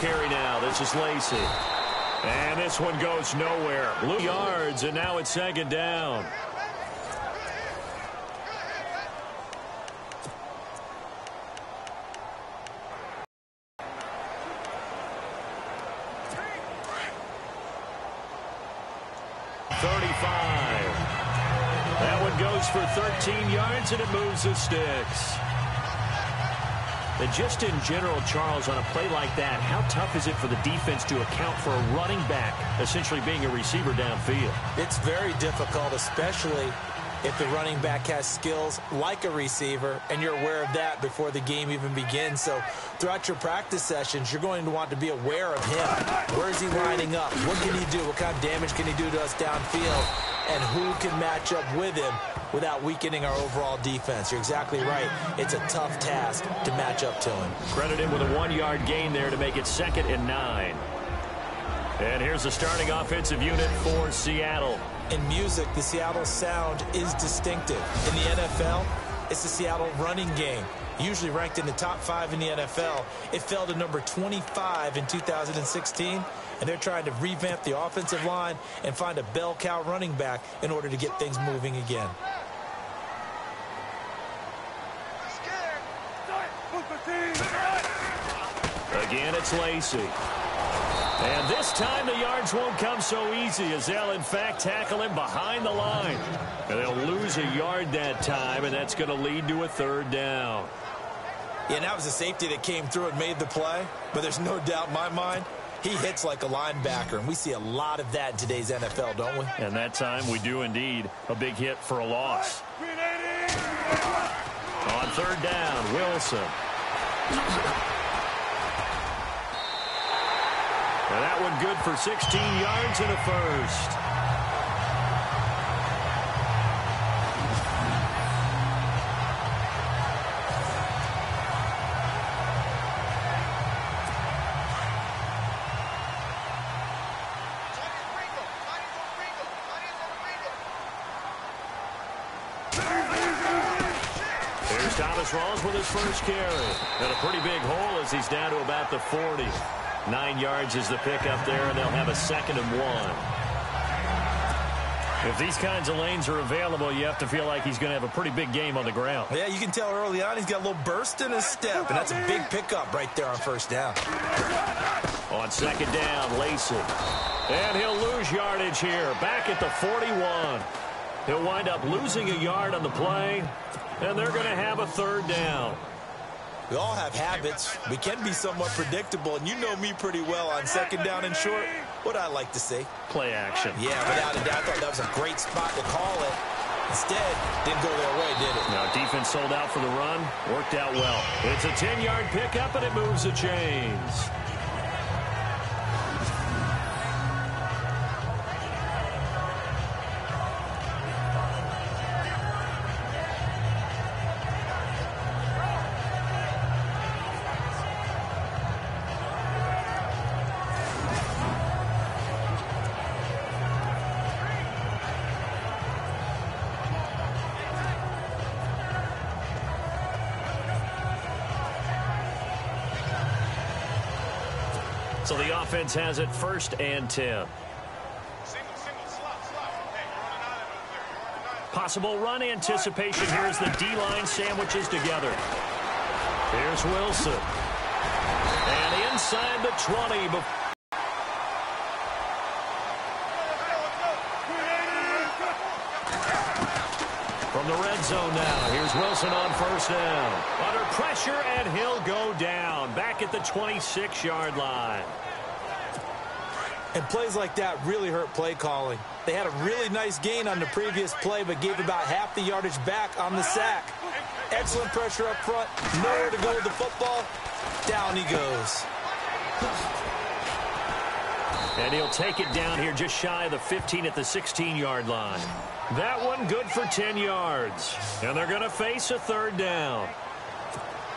carry now. This is Lacey. And this one goes nowhere. Blue yards, and now it's second down. That one goes for 13 yards, and it moves the sticks. And just in general, Charles, on a play like that, how tough is it for the defense to account for a running back essentially being a receiver downfield? It's very difficult, especially if the running back has skills like a receiver, and you're aware of that before the game even begins. So throughout your practice sessions, you're going to want to be aware of him. Where is he lining up? What can he do? What kind of damage can he do to us downfield? And who can match up with him without weakening our overall defense? You're exactly right. It's a tough task to match up to him. Credit him with a 1-yard gain there to make it 2nd and 9. And here's the starting offensive unit for Seattle. In music, the Seattle sound is distinctive. In the NFL, it's the Seattle running game. Usually ranked in the top 5 in the NFL. It fell to number 25 in 2016, and they're trying to revamp the offensive line and find a bell cow running back in order to get things moving again. Again, it's Lacey. And this time the yards won't come so easy as they'll, in fact, tackle him behind the line. And they'll lose a yard that time, and that's going to lead to a 3rd down. Yeah, and that was a safety that came through and made the play. But there's no doubt in my mind, he hits like a linebacker. And we see a lot of that in today's NFL, don't we? And that time we do indeed. A big hit for a loss. On 3rd down, Wilson. And that one good for 16 yards and a first. Here's Thomas Rawls with his first carry. And a pretty big hole as he's down to about the 40. 9 yards is the pickup there, and they'll have a 2nd and 1. If these kinds of lanes are available, you have to feel like he's going to have a pretty big game on the ground. Yeah, you can tell early on he's got a little burst in his step, and that's a big pickup right there on 1st down. On 2nd down, Lacey. And he'll lose yardage here, back at the 41. He'll wind up losing a yard on the play, and they're going to have a 3rd down. We all have habits. We can be somewhat predictable, and you know me pretty well on 2nd down and short. What I like to see. Play action. Yeah, without a doubt. I thought that was a great spot to call it. Instead, didn't go their way, did it? Now, defense sold out for the run. Worked out well. It's a 10-yard pickup, and it moves the chains. So the offense has it 1st and 10. Possible run anticipation here as the D-line sandwiches together. Here's Wilson. And inside the 20. From the red zone now, here's Wilson on 1st down. Under pressure, and he'll go down. Back at the 26-yard line. And plays like that really hurt play calling. They had a really nice gain on the previous play, but gave about half the yardage back on the sack. Excellent pressure up front. Nowhere to go with the football. Down he goes. And he'll take it down here just shy of the 15 at the 16-yard line. That one good for 10 yards. And they're going to face a 3rd down.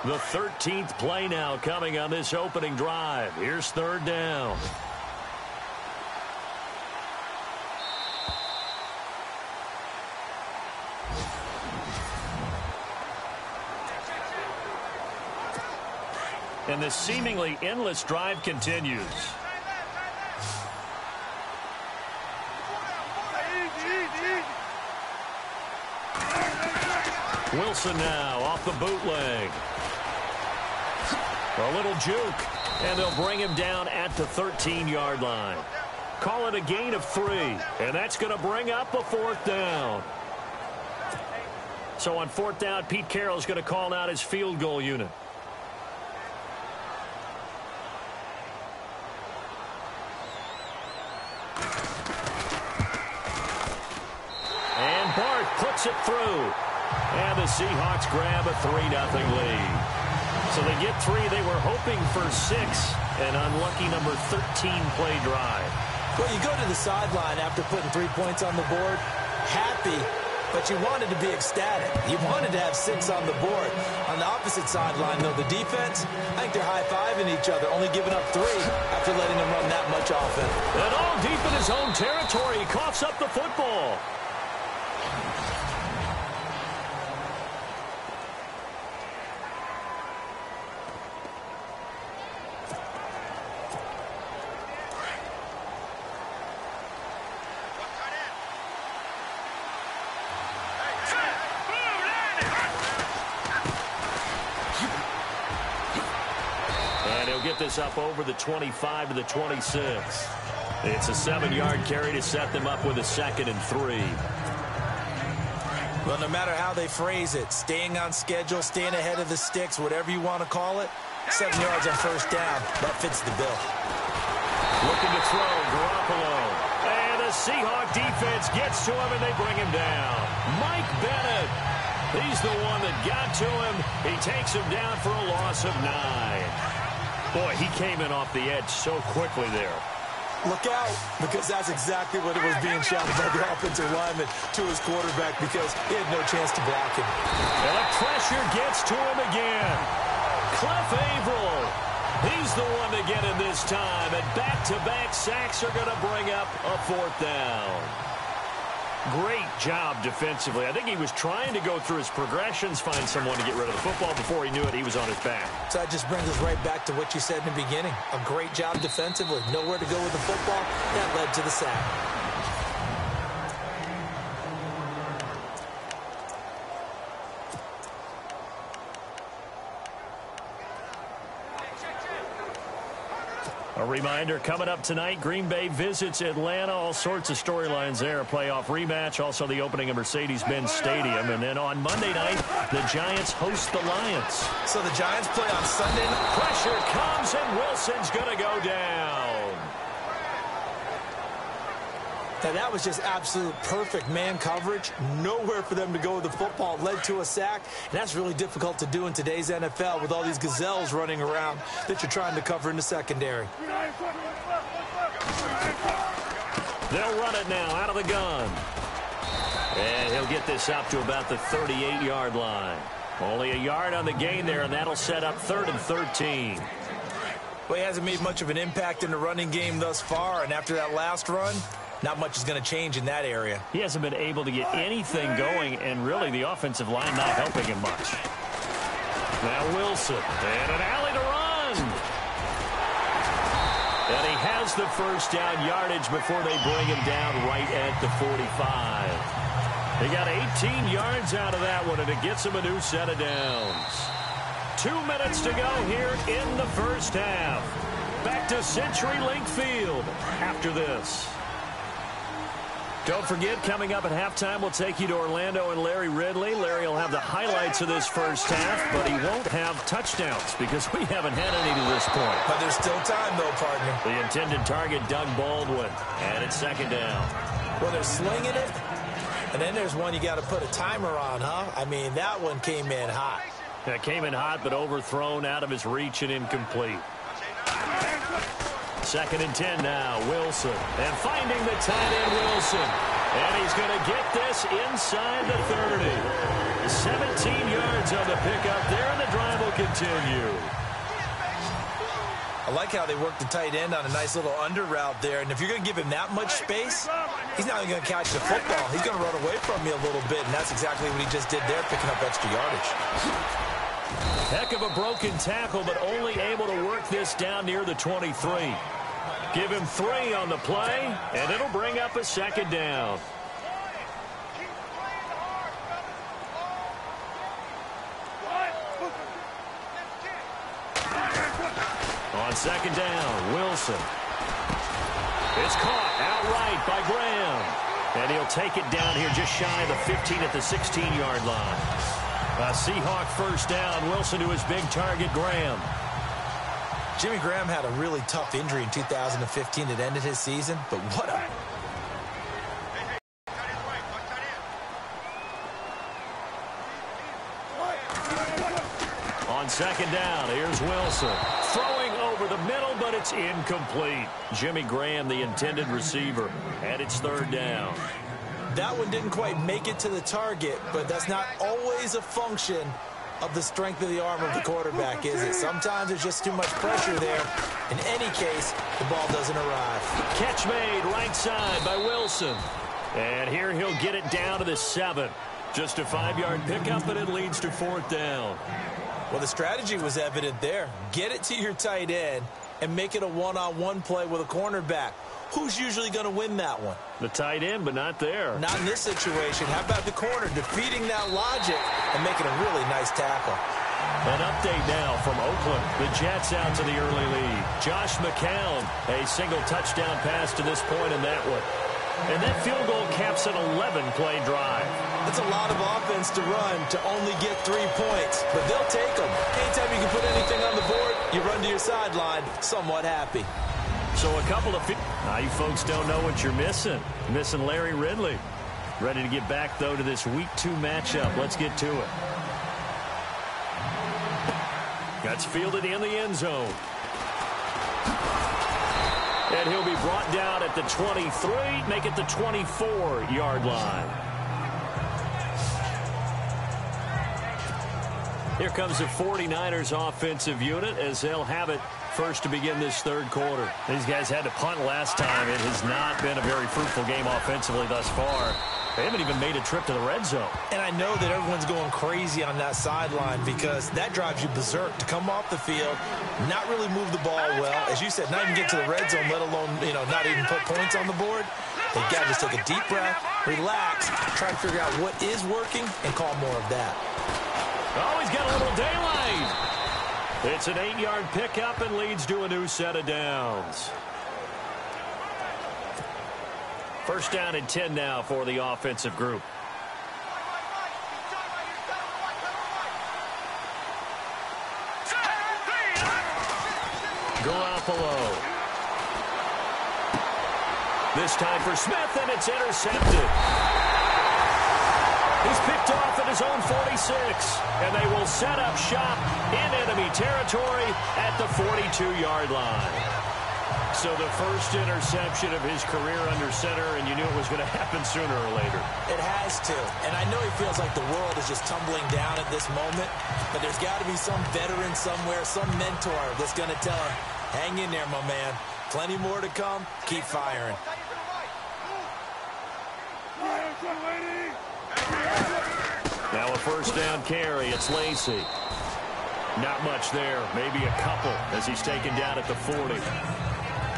The 13th play now coming on this opening drive. Here's 3rd down. and this seemingly endless drive continues. Wilson now off the bootleg. A little juke, and they'll bring him down at the 13-yard line. Call it a gain of 3, and that's going to bring up a 4th down. So on 4th down, Pete Carroll's going to call out his field goal unit. And Bart puts it through. And the Seahawks grab a 3-0 lead. So they get 3. They were hoping for 6. An unlucky number 13 play drive. Well, you go to the sideline after putting 3 points on the board, happy, but you wanted to be ecstatic. You wanted to have 6 on the board. On the opposite sideline, though, the defense, I think they're high-fiving each other, only giving up 3 after letting them run that much offense. And all deep in his own territory, he coughs up the football. Get this up over the 25 to the 26. It's a 7-yard carry to set them up with a 2nd and 3. Well, no matter how they phrase it, staying on schedule, staying ahead of the sticks, whatever you want to call it, 7 yards on 1st down, that fits the bill. Looking to throw, Garoppolo. And the Seahawk defense gets to him, and they bring him down. Mike Bennett. He's the one that got to him. He takes him down for a loss of 9. Boy, he came in off the edge so quickly there. Look out, because that's exactly what it was being shouted by the offensive lineman to his quarterback because he had no chance to block him. And the pressure gets to him again. Cliff Averill, he's the one to get him this time. And back-to-back sacks are going to bring up a 4th down. Great job defensively. I think he was trying to go through his progressions, find someone to get rid of the football. Before he knew it, he was on his back. So that just brings us right back to what you said in the beginning. A great job defensively. Nowhere to go with the football. That led to the sack. A reminder, coming up tonight, Green Bay visits Atlanta. All sorts of storylines there. A playoff rematch, also the opening of Mercedes-Benz Stadium. And then on Monday night, the Giants host the Lions. So the Giants play on Sunday night. Pressure comes, and Wilson's going to go down. Now, that was just absolute perfect man coverage. Nowhere for them to go with the football. Led to a sack. And that's really difficult to do in today's NFL with all these gazelles running around that you're trying to cover in the secondary. They'll run it now out of the gun. And he'll get this up to about the 38-yard line. Only a yard on the gain there, and that'll set up 3rd and 13. Well, he hasn't made much of an impact in the running game thus far, and after that last run, not much is going to change in that area. He hasn't been able to get anything going, and really the offensive line not helping him much. Now Wilson, and an alley to run. And he has the 1st down yardage before they bring him down right at the 45. They got 18 yards out of that one, and it gets him a new set of downs. 2 minutes to go here in the 1st half. Back to CenturyLink Field after this. Don't forget, coming up at halftime, we'll take you to Orlando and Larry Ridley. Larry will have the highlights of this 1st half, but he won't have touchdowns because we haven't had any to this point. But there's still time, though, partner. The intended target, Doug Baldwin, and it's 2nd down. Well, they're slinging it, and then there's one you got to put a timer on, huh? I mean, that one came in hot. That came in hot, but overthrown, out of his reach and incomplete. 2nd and 10 now, Wilson. And finding the tight end, Wilson. And he's going to get this inside the 30. 17 yards on the pickup there, and the drive will continue. I like how they work the tight end on a nice little under route there. And if you're going to give him that much space, he's not even going to catch the football. He's going to run away from me a little bit, and that's exactly what he just did there, picking up extra yardage. Heck of a broken tackle, but only able to work this down near the 23. Give him 3 on the play, and it'll bring up a second down. On second down, Wilson. It's caught outright by Graham. And he'll take it down here just shy of the 15 at the 16-yard line. A Seahawk first down. Wilson to his big target, Graham. Jimmy Graham had a really tough injury in 2015 that ended his season, but what a... On second down, here's Wilson. Throwing over the middle, but it's incomplete. Jimmy Graham, the intended receiver, and it's third down. That one didn't quite make it to the target, but that's not always a function of the strength of the arm of the quarterback, is it? Sometimes there's just too much pressure there. In any case, the ball doesn't arrive. Catch made right side by Wilson. And here he'll get it down to the 7. Just a 5-yard pickup, and it leads to fourth down. Well, the strategy was evident there. Get it to your tight end and make it a one-on-one play with a cornerback. Who's usually going to win that one? The tight end, but not there. Not in this situation. How about the corner defeating that logic and making a really nice tackle? An update now from Oakland. The Jets out to the early lead. Josh McCown, a single touchdown pass to this point in that one. And that field goal caps an 11-play drive. That's a lot of offense to run to only get 3 points, but they'll take them. Anytime you can put anything on the board, you run to your sideline somewhat happy. So a couple of... Now you folks don't know what you're missing. Missing Larry Ridley. Ready to get back, though, to this Week 2 matchup. Let's get to it. That's fielded in the end zone. And he'll be brought down at the 23, make it the 24-yard line. Here comes the 49ers offensive unit as they'll have it first to begin this third quarter. These guys had to punt last time. It has not been a very fruitful game offensively thus far. They haven't even made a trip to the red zone. And I know that everyone's going crazy on that sideline because that drives you berserk to come off the field, not really move the ball well. As you said, not even get to the red zone, let alone, not even put points on the board. They've got to just take a deep breath, relax, try to figure out what is working, and call more of that. Oh, he's got a little daylight. It's an 8-yard pickup and leads to a new set of downs. First down and 10 now for the offensive group. Garoppolo. This time for Smith, and it's intercepted. He's picked off at his own 46, and they will set up shop in enemy territory at the 42-yard line. So the first interception of his career under center, and you knew it was going to happen sooner or later. It has to. And I know he feels like the world is just tumbling down at this moment, but there's got to be some veteran somewhere, some mentor that's going to tell him, hang in there, my man. Plenty more to come. Keep firing. Now a first down carry. It's Lacy. Not much there. Maybe a couple as he's taken down at the 40.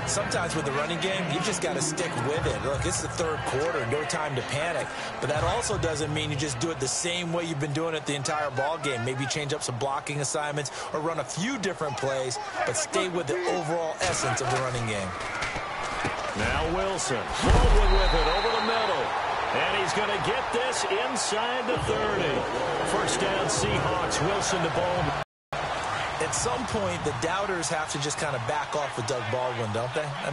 Sometimes with the running game, you just got to stick with it. Look, it's the third quarter, no time to panic. But that also doesn't mean you just do it the same way you've been doing it the entire ball game. Maybe change up some blocking assignments or run a few different plays, but stay with the overall essence of the running game. Now Wilson, Baldwin with it over the middle. And he's going to get this inside the 30. First down, Seahawks, Wilson to Baldwin. At some point, the doubters have to just kind of back off with Doug Baldwin, don't they?